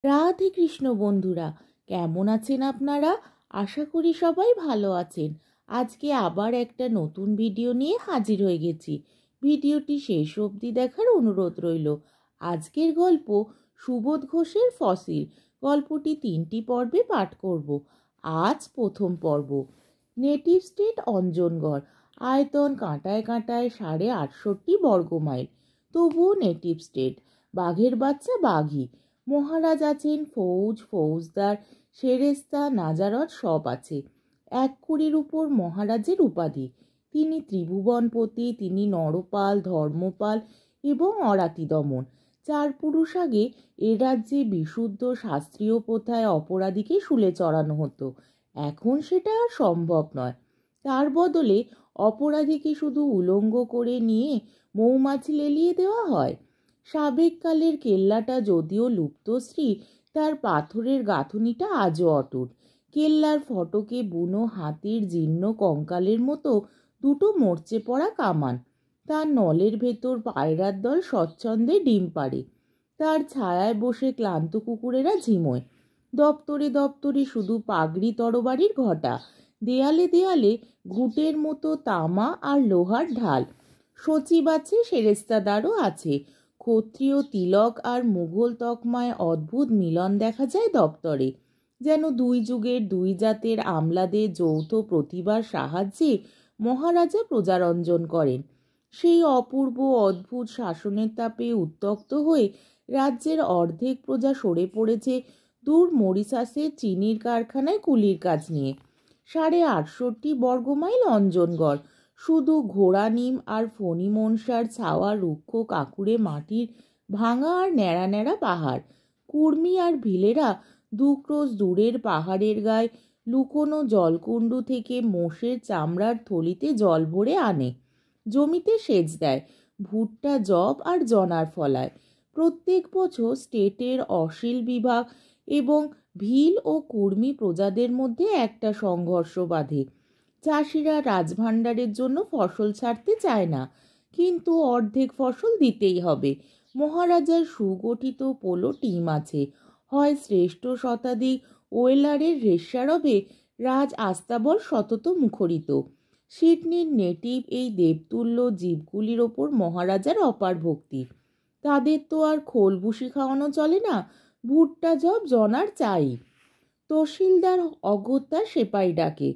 রাধে কৃষ্ণ বন্ধুরা, কেমন আছেন আপনারা? আশা করি সবাই ভালো আছেন। আজকে আবার একটা নতুন ভিডিও নিয়ে হাজির হয়ে গেছি। ভিডিওটি শেষ অবধি দেখার অনুরোধ রইল। আজকের গল্প সুবোধ ঘোষের ফসিল। গল্পটি 3টি পর্বে পাঠ করব। আজ প্রথম পর্ব। Native state Anjangarh. আয়তন কাঁটায় কাঁটায় 68.5 বর্গমাইল। তবুও নেটিভ স্টেট। বাঘের বাচ্চা বাঘই। মহারাজ আছেন, ফৌজদার, সেরেস্তা, নাজারত সব আছে। 1 কোটির উপর মহারাজের উপাধি। তিনি ত্রিভুবনপতি, তিনি নরপাল, ধর্মপাল এবং অরাতি দমন। 4 পুরুষ আগে এ রাজ্যে বিশুদ্ধ শাস্ত্রীয় প্রথায় অপরাধীকে শুলে চড়ানো হতো। এখন সেটা আর সম্ভব নয়। তার বদলে অপরাধীকে শুধু উলঙ্গ করে নিয়ে মৌমাছি লেলিয়ে দেওয়া হয়। সাবেককালের কেল্লাটা যদিও লুপ্তশ্রী, তার পাথরের গাঁথুনিটা আজও অটুট। কেল্লার ফটকে বুনো হাতির জীর্ণ কঙ্কালের মতো 2টো মরচে পড়া কামান। তার নলের ভেতর পায়রার দল স্বচ্ছন্দে ডিম পাড়ে। তার ছায়ায় বসে ক্লান্ত কুকুরেরা ঝিমোয়। দপ্তরে দপ্তরে শুধু পাগড়ি তরবারির ঘটা। দেয়ালে দেয়ালে ঘুঁটের মতো তামা আর লোহার ঢাল। সচিব আছে, সেরেস্তাদারও আছে। ক্ষত্রিয় তিলক আর মুঘল তকমায় অদ্ভুত মিলন দেখা যায় দপ্তরে। যেন 2 যুগের 2 জাতের আমলাদের যৌথ প্রতিভার সাহায্যে মহারাজা প্রজারঞ্জন করেন। সেই অপূর্ব অদ্ভুত শাসনের তাপে উত্তক্ত হয়ে রাজ্যের অর্ধেক প্রজা সরে পড়েছে দূর মরিশাসের চিনির কারখানায় কুলির কাজ নিয়ে। 68.5 বর্গমাইল অঞ্জনগড়। শুধু ঘোড়া নিম আর ফণি মনসার ছাওয়া রুক্ষ কাকুরে মাটির ভাঙা আর ন্যাড়া ন্যাড়া পাহাড়। কুর্মি আর ভিলেরা 2 ক্রোশ দূরের পাহাড়ের গায়ে লুকোনো জলকুণ্ডু থেকে মোষের চামড়ার থলিতে জল ভরে আনে। জমিতে সেচ দেয়, ভুট্টা, জব আর জনার ফলায়। প্রত্যেক বছর স্টেটের অশীল বিভাগ এবং ভিল ও কুর্মি প্রজাদের মধ্যে একটা সংঘর্ষ বাধে। চাষিরা রাজভাণ্ডারের জন্য ফসল ছাড়তে চায় না, কিন্তু অর্ধেক ফসল দিতেই হবে। মহারাজার সুগঠিত পোলো টিম আছে। হয় শ্রেষ্ঠ শতাধিক ওয়েলারের রেশারবে রাজ আস্তাবল সতত মুখরিত। সিডনির নেটিভ এই দেবতুল্য জীবগুলির ওপর মহারাজার অপার ভক্তি। তাদের তো আর খোল ভুসি খাওয়ানো চলে না, ভুট্টা, জব, জনার চাই। তহসিলদার অগত্যা সেপাই ডাকে।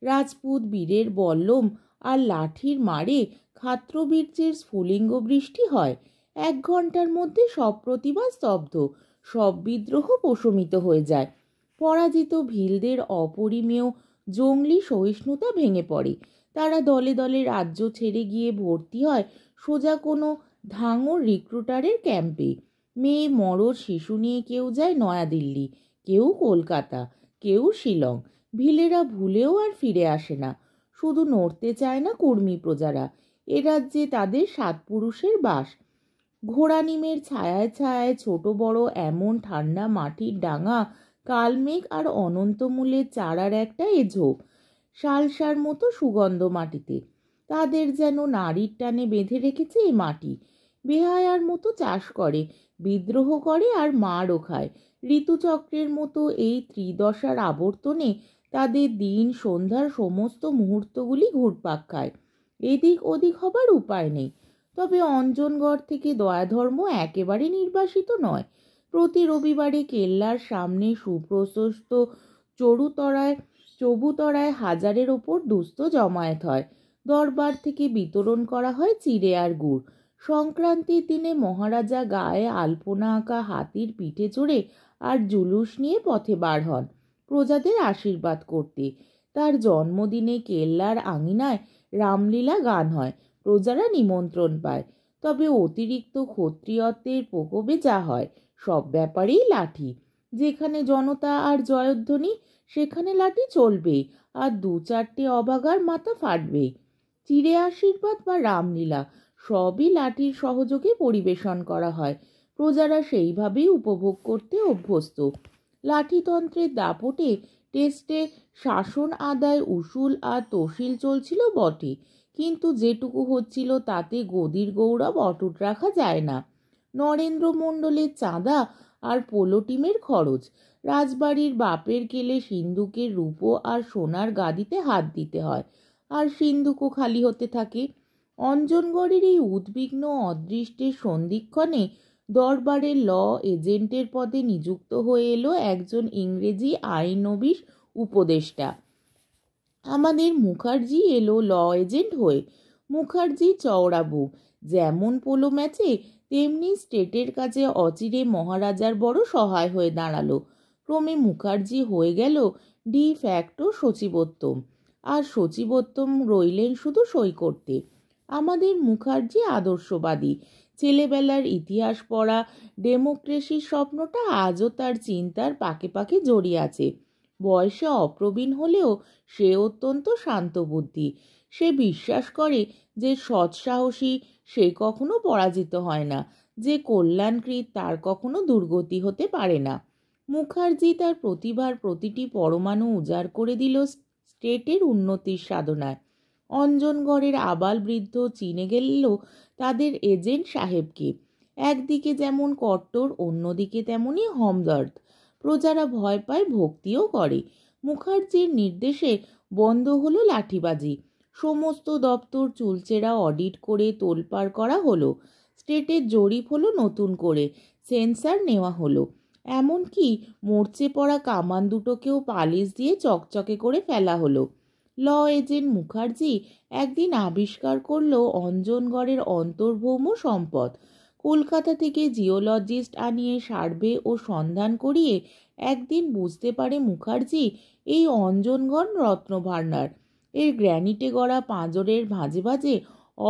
রাজপুত বীরের বল্লম আর লাঠির মারে ক্ষাত্রবীর্যের স্ফুলিঙ্গ বৃষ্টি হয়। 1 ঘন্টার মধ্যে সব প্রতিভা স্তব্ধ, সব বিদ্রোহ প্রশমিত হয়ে যায়। পরাজিত ভিলদের অপরিমেয় জঙ্গলি সহিষ্ণুতা ভেঙে পড়ে। তারা দলে দলে রাজ্য ছেড়ে গিয়ে ভর্তি হয় সোজা কোনো ধাঙর রিক্রুটারের ক্যাম্পে। মেয়ে, মরদ, শিশু নিয়ে কেউ যায় নয়াদিল্লি, কেউ কলকাতা, কেউ শিলং। ভিলেরা ভুলেও আর ফিরে আসে না। শুধু নড়তে চায় না কুর্মি প্রজারা। এ রাজ্যে তাদের 7 পুরুষের বাস। ঘোড়া নিমের ছায়ায় ছায়ায় ছোট বড় এমন ঠান্ডা মাটির ডাঙা, কালমেঘ আর অনন্তমূলের চারার একটা এঝোপ। শালসার মতো সুগন্ধ মাটিতে। তাদের যেন নারীর টানে বেঁধে রেখেছে এ মাটি। বেহায়ার মতো চাষ করে, বিদ্রোহ করে আর মারও খায়। ঋতুচক্রের মতো এই ত্রিদশার আবর্তনে তাদের দিন সন্ধ্যার সমস্ত মুহূর্তগুলি ঘুরপাক খায়। এদিক ওদিক হবার উপায় নেই। তবে অঞ্জনগড় থেকে দয়াধর্ম একেবারে নির্বাসিত নয়। প্রতি রবিবারে কেল্লার সামনে সুপ্রশস্ত চবুতরায় 1000-এর ওপর দুস্থ জমায়েত হয়। দরবার থেকে বিতরণ করা হয় চিড়ে আর গুড়। সংক্রান্তির দিনে মহারাজা গায়ে আলপনা আঁকা হাতির পিঠে চড়ে আর জুলুস নিয়ে পথে বার হন প্রজাদের আশীর্বাদ করতে। তার জন্মদিনে কেল্লার আঙিনায় রামলীলা গান হয়, প্রজারা নিমন্ত্রণ পায়। তবে অতিরিক্ত ক্ষত্রিয়ত্বের প্রকোপে যা হয়, সব ব্যাপারেই লাঠি। যেখানে জনতা আর জয়ধ্বনি, সেখানে লাঠি চলবেই, আর 2-4টে অবাগার মাথা ফাটবেই। চিড়ে আশীর্বাদ বা রামলীলা সবই লাঠির সহযোগে পরিবেশন করা হয়। প্রজারা সেইভাবেই উপভোগ করতে অভ্যস্ত। লাঠিতন্ত্রের দাপটে টেস্টে শাসন আদায় উসুল আর তহসিল চলছিল বটে, কিন্তু যেটুকু হচ্ছিল তাতে গদির গৌরব অটুট রাখা যায় না। নরেন্দ্র মণ্ডলের চাঁদা আর পোলো টিমের খরচ। রাজবাড়ির বাপের কেলে সিন্ধুকের রূপো আর সোনার গাদিতে হাত দিতে হয়, আর সিন্ধুকও খালি হতে থাকে। অঞ্জনগড়ের এই উদ্বিগ্ন অদৃষ্টের সন্ধিক্ষণে দরবারের ল এজেন্টের পদে নিযুক্ত হয়ে এলো একজন ইংরেজি আইনবিশ উপদেষ্টা। আমাদের মুখার্জি এলো ল এজেন্ট হয়ে। মুখার্জি চওড়া বুক, যেমন পোলো ম্যাচে তেমনি স্টেটের কাছে অচিরে মহারাজার বড় সহায় হয়ে দাঁড়ালো। ক্রমে মুখার্জি হয়ে গেল ডি ফ্যাক্টো সচিবোত্তম, আর সচিবোত্তম রইলেন শুধু সই করতে। আমাদের মুখার্জি আদর্শবাদী। ছেলেবেলার ইতিহাস পড়া ডেমোক্রেসির স্বপ্নটা আজও তার চিন্তার পাকে পাকে জড়িয়ে আছে। বয়সে অপ্রবীণ হলেও সে অত্যন্ত শান্ত বুদ্ধি। সে বিশ্বাস করে যে সৎসাহসী সে কখনো পরাজিত হয় না, যে কল্যাণকৃত তার কখনো দুর্গতি হতে পারে না। মুখার্জি তার প্রতিভার প্রতিটি পরমাণু উজাড় করে দিল স্টেটের উন্নতির সাধনায়। অঞ্জনগড়ের আবাল বৃদ্ধ চিনে গেল তাদের এজেন্ট সাহেবকে। একদিকে যেমন কট্টর, অন্যদিকে তেমনি হমদর্দ। প্রজারা ভয় পায়, ভক্তিও করে। মুখার্জির নির্দেশে বন্ধ হলো লাঠিবাজি। সমস্ত দপ্তর চুলচেরা অডিট করে তোলপাড় করা হলো। স্টেটের জরিপ হলো নতুন করে, সেন্সার নেওয়া হলো। এমনকি মরচে পড়া কামান দুটোকেও পালিশ দিয়ে চকচকে করে ফেলা হলো। ল এজেন্ট মুখার্জি একদিন আবিষ্কার করলো অঞ্জনগড়ের অন্তর্ভৌম সম্পদ। কলকাতা থেকে জিওলজিস্ট আনিয়ে সার্ভে ও সন্ধান করিয়ে একদিন বুঝতে পারে মুখার্জি এই অঞ্জনগড় রত্নভাণ্ডার। এর গ্র্যানিটে গড়া পাঁজরের ভাঁজে ভাঁজে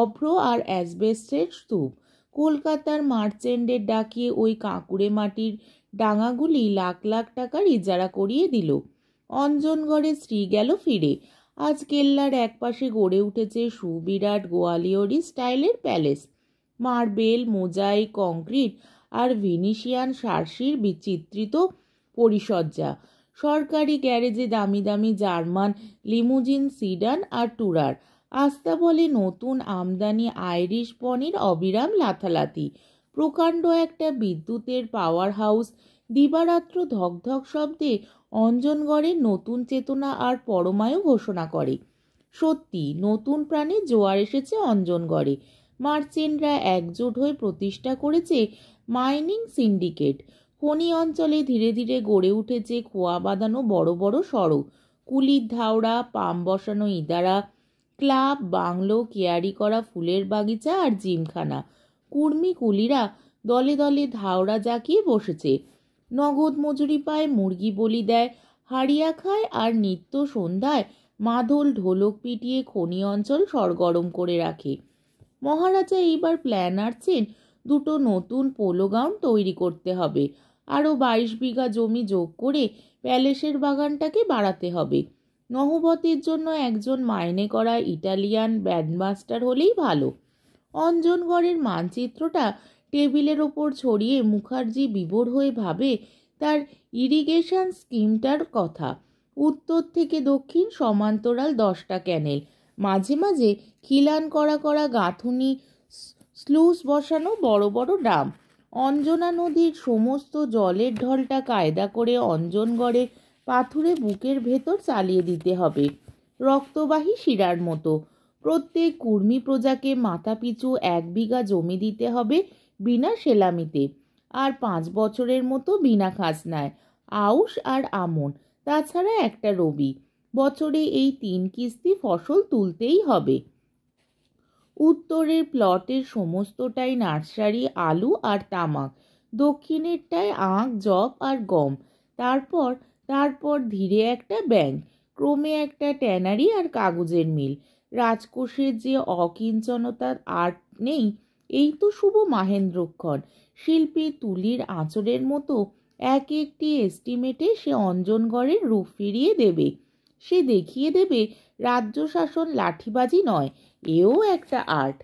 অভ্র আর অ্যাসবেস্টের স্তূপ। কলকাতার মার্চেন্টের ডাকিয়ে ওই কাঁকুড়ে মাটির ডাঙাগুলি লাখ লাখ টাকার ইজারা করিয়ে দিল। অঞ্জনগড়ে শ্রী গেল ফিরে। আজ কেল্লার একপাশে গড়ে উঠেছে সুবিরাট গোয়ালিয়রি স্টাইলের প্যালেস। মার্বেল, মোজাইক, কংক্রিট আর ভিনিসিয়ান সার্সির বিচিত্রিত পরিসজ্জা। সরকারি গ্যারেজে দামি দামি জার্মান লিমুজিন, সিডান আর টুরার। আস্তা বলে নতুন আমদানি আইরিশ পনির অবিরাম লাথালাথি। প্রকাণ্ড একটা বিদ্যুতের পাওয়ার হাউস দিবারাত্র ধকধক শব্দে অঞ্জনগড়ের নতুন চেতনা আর পরমায়ু ঘোষণা করে। সত্যি নতুন প্রাণে জোয়ার এসেছে অঞ্জনগড়ে। মার্চেন্টরা একজোট হয়ে প্রতিষ্ঠা করেছে মাইনিং সিন্ডিকেট। খনি অঞ্চলে ধীরে ধীরে গড়ে উঠেছে খোয়া বাঁধানো বড় বড় সড়ক, কুলির ধাওড়া, পাম বসানো ইদারা, ক্লাব, বাংলো, কেয়ারি করা ফুলের বাগিচা আর জিমখানা। কুর্মি কুলিরা দলে দলে ধাওড়া জাকিয়ে বসেছে। নগদ মজুরি পায়, মুরগি বলি দেয়, হাড়িয়া খায়, আর নিত্য সন্ধ্যায় মাদল ঢোলক পিটিয়ে খনি অঞ্চল সরগরম করে রাখে। মহারাজা এইবার প্ল্যান আনছেন, দুটো নতুন পোলো গ্রাউন্ড তৈরি করতে হবে। আরও 22 বিঘা জমি যোগ করে প্যালেসের বাগানটাকে বাড়াতে হবে। নহবতের জন্য একজন মাইনে করা ইটালিয়ান ব্যান্ডমাস্টার হলেই ভালো। অঞ্জনগড়ের মানচিত্রটা টেবিলের ওপর ছড়িয়ে মুখার্জি বিভোর হয়ে ভাবে তার ইরিগেশন স্কিমটার কথা। উত্তর থেকে দক্ষিণ সমান্তরাল 10টা ক্যানেল, মাঝে মাঝে খিলান করা করা গাঁথুনি, স্লুস বসানো বড় বড় ডাম। অঞ্জনা নদীর সমস্ত জলের ঢলটা কায়দা করে অঞ্জনগড়ে পাথুরে বুকের ভেতর চালিয়ে দিতে হবে, রক্তবাহী শিরার মতো। প্রত্যেক কুর্মি প্রজাকে মাথাপিছু 1 বিঘা জমি দিতে হবে বিনা সেলামিতে, আর 5 বছরের মতো বিনা খাজনায়, আউশ আর আমন, তাছাড়া একটা রবি। বছরে এই 3 কিস্তি ফসল তুলতেই হবে। উত্তরের প্লটের সমস্তটাই নার্সারি, আলু আর তামাক। দক্ষিণেরটায় আখ, জব আর গম। তারপর তারপর ধীরে একটা ব্যাংক, ক্রমে একটা ট্যানারি আর কাগজের মিল। রাজকোষের যে অকিঞ্চনতার আর্ট নেই, এই তো শুভ মাহেন্দ্রক্ষণ। শিল্পী তুলির আঁচড়ের মতো এক একটি এস্টিমেটে সে অঞ্জনগড়ের রূপ ফিরিয়ে দেবে। সে দেখিয়ে দেবে রাজ্য শাসন লাঠিবাজি নয়, এও একটা আর্ট,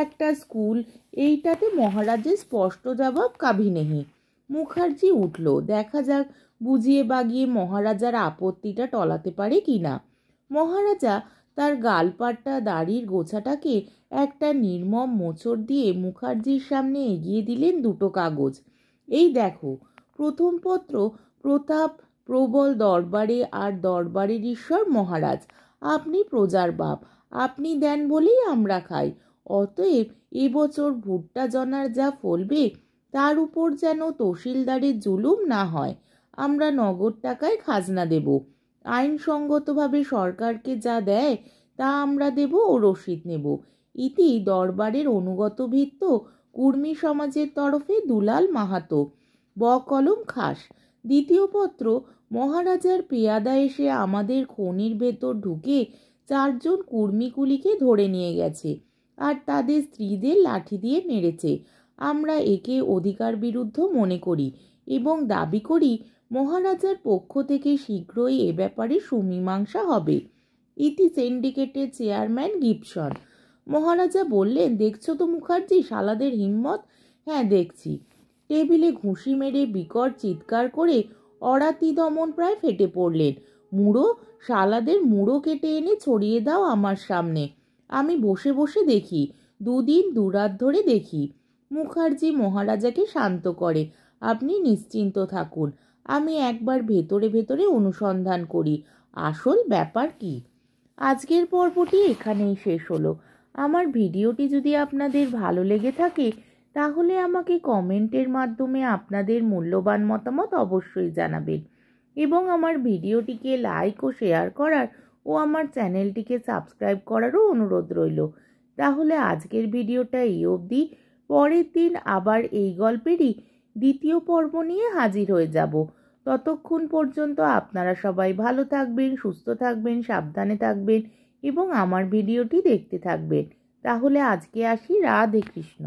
একটা স্কুল। এইটাতে মহারাজের স্পষ্ট জবাব কাভি নেহি। মুখার্জি উঠল, দেখা যাক বুঝিয়ে বাগিয়ে মহারাজার আপত্তিটা টলাতে পারে কি না। মহারাজা তার গালপাট্টা দাড়ির গোছাটাকে একটা নির্মম মোচড় দিয়ে মুখার্জির সামনে এগিয়ে দিলেন 2টো কাগজ। এই দেখো, প্রথম পত্র প্রতাপ প্রবল দরবারে আর দরবারের ঈশ্বর মহারাজ, আপনি প্রজার বাপ, আপনি দেন বলেই আমরা খাই। অতএব এবছর ভুট্টা জনার যা ফলবে তার উপর যেন তহসিলদারের জুলুম না হয়। আমরা নগদ টাকায় খাজনা দেব, আইনসঙ্গতভাবে সরকারকে যা দেয় তা আমরা দেব ও রসিদ নেব। ইতি দরবারের অনুগত ভিত্ত কুর্মী সমাজের তরফে দুলাল মাহাতো। কলম খাস। দ্বিতীয় পত্র মহারাজার পেয়াদা এসে আমাদের খনির ভেতর ঢুকে 4 জন কুর্মীকুলিকে ধরে নিয়ে গেছে আর তাদের স্ত্রীদের লাঠি দিয়ে মেরেছে। আমরা একে অধিকার বিরুদ্ধ মনে করি এবং দাবি করি মহারাজার পক্ষ থেকে শীঘ্রই এ ব্যাপারে সুমীমাংসা হবে। ইতি সিন্ডিকেটের চেয়ারম্যান গিবসন। মহারাজা বললেন, দেখছো তো মুখার্জি শালাদের হিম্মত? হ্যাঁ দেখছি। টেবিলে ঘুষি মেরে বিকট চিৎকার করে অরাতি দমন প্রায় ফেটে পড়লেন। মুড়ো, শালাদের মুড়ো কেটে এনে ছড়িয়ে দাও আমার সামনে, আমি বসে বসে দেখি, 2 দিন 2 রাত ধরে দেখি। মুখার্জি মহারাজাকে শান্ত করে, আপনি নিশ্চিন্ত থাকুন, আমি একবার ভেতরে ভেতরে অনুসন্ধান করি আসল ব্যাপার কি। আজকের পর্বটি এখানেই শেষ হলো। আমার ভিডিওটি যদি আপনাদের ভালো লেগে থাকে তাহলে আমাকে কমেন্টের মাধ্যমে আপনাদের মূল্যবান মতামত অবশ্যই জানাবেন এবং আমার ভিডিওটিকে লাইক ও শেয়ার করার ও আমার চ্যানেলটিকে সাবস্ক্রাইব করারও অনুরোধ রইল। তাহলে আজকের ভিডিওটা এই অবধি। পরের দিন আবার এই গল্পেরই দ্বিতীয় পর্ব নিয়ে হাজির হয়ে যাব। ততক্ষণ পর্যন্ত আপনারা সবাই ভালো থাকবেন, সুস্থ থাকবেন, সাবধানে থাকবেন এবং আমার ভিডিওটি দেখতে থাকবেন। তাহলে আজকে আসি। রাধে কৃষ্ণ।